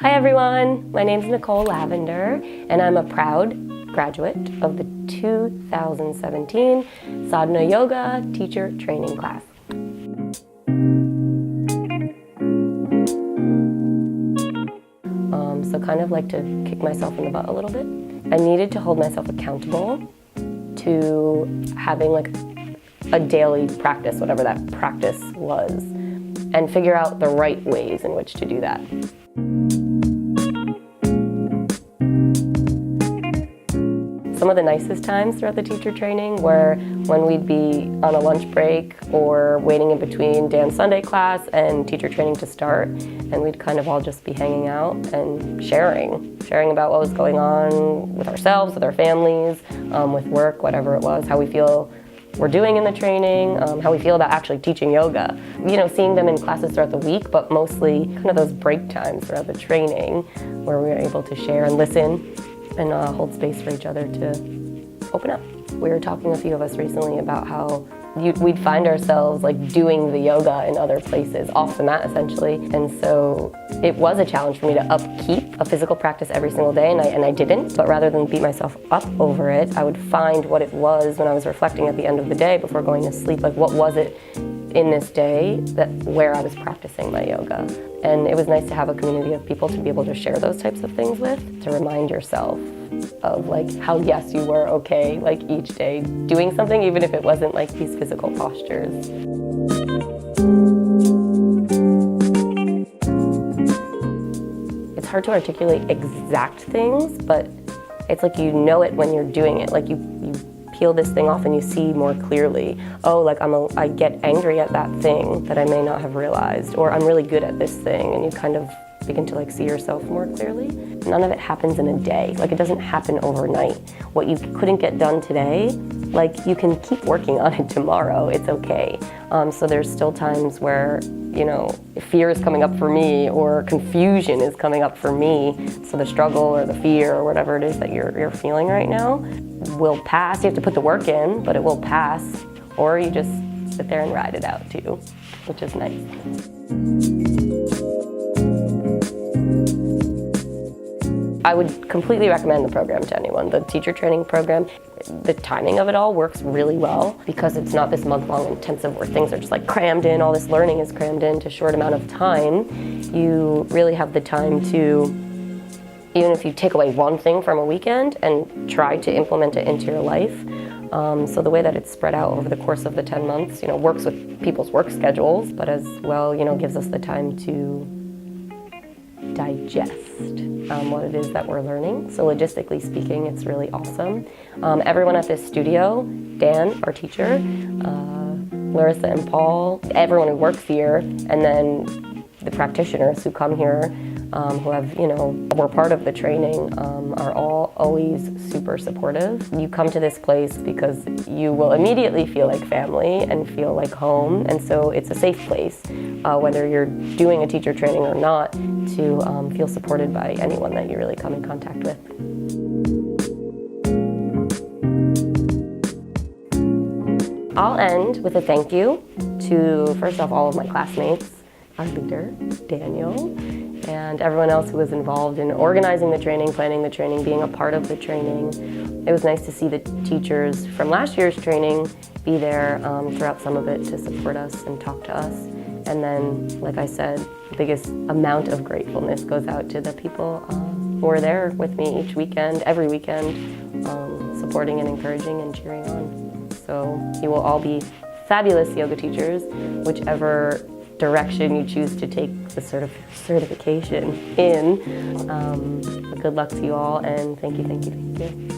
Hi everyone, my name is Nicole Lavender and I'm a proud graduate of the 2017 Sadhana Yoga teacher training class. So kind of like to kick myself in the butt a little bit. I needed to hold myself accountable to having like a daily practice, whatever that practice was, and figure out the right ways in which to do that. Some of the nicest times throughout the teacher training were when we'd be on a lunch break or waiting in between dance Sunday class and teacher training to start, and we'd kind of all just be hanging out and sharing about what was going on with ourselves, with our families, with work, whatever it was, how we feel we're doing in the training, how we feel about actually teaching yoga. You know, seeing them in classes throughout the week, but mostly kind of those break times throughout the training where we were able to share and listen and hold space for each other to open up. We were talking, a few of us recently, about how we'd find ourselves like doing the yoga in other places, off the mat essentially. And so it was a challenge for me to upkeep a physical practice every single day, and I didn't. But rather than beat myself up over it, I would find what it was when I was reflecting at the end of the day before going to sleep. Like, what was it in this day where I was practicing my yoga? And it was nice to have a community of people to be able to share those types of things with, to remind yourself of like how, yes, you were okay like each day doing something, even if it wasn't like these physical postures. It's hard to articulate exact things, but it's like you know it when you're doing it. Like you peel this thing off and you see more clearly. Oh, like I get angry at that thing that I may not have realized, or I'm really good at this thing, and you kind of begin to like see yourself more clearly. None of it happens in a day. Like, it doesn't happen overnight. What you couldn't get done today, like, you can keep working on it tomorrow. It's okay. So there's still times where, you know, fear is coming up for me, or confusion is coming up for me. So the struggle or the fear or whatever it is that you're feeling right now will pass. You have to put the work in, but it will pass. Or you just sit there and ride it out too, which is nice. I would completely recommend the program to anyone, the teacher training program. The timing of it all works really well because it's not this month-long intensive where things are just like crammed in, all this learning is crammed into a short amount of time. You really have the time to, even if you take away one thing from a weekend and try to implement it into your life. So the way that it's spread out over the course of the 10 months, you know, works with people's work schedules, but as well, you know, gives us the time to digest what it is that we're learning. So logistically speaking, it's really awesome. Everyone at this studio, Dan, our teacher, Larissa and Paul, everyone who works here, and then the practitioners who come here, who have, you know, were part of the training, are all always super supportive. You come to this place because you will immediately feel like family and feel like home, and so it's a safe place, whether you're doing a teacher training or not, to feel supported by anyone that you really come in contact with. I'll end with a thank you to, first off, all of my classmates, our leader, Daniel, and everyone else who was involved in organizing the training, planning the training, being a part of the training. It was nice to see the teachers from last year's training be there throughout some of it to support us and talk to us. And then, like I said, the biggest amount of gratefulness goes out to the people who are there with me each weekend, every weekend, supporting and encouraging and cheering on. So you will all be fabulous yoga teachers, whichever direction you choose to take the certification in. Good luck to you all, and thank you, thank you, thank you.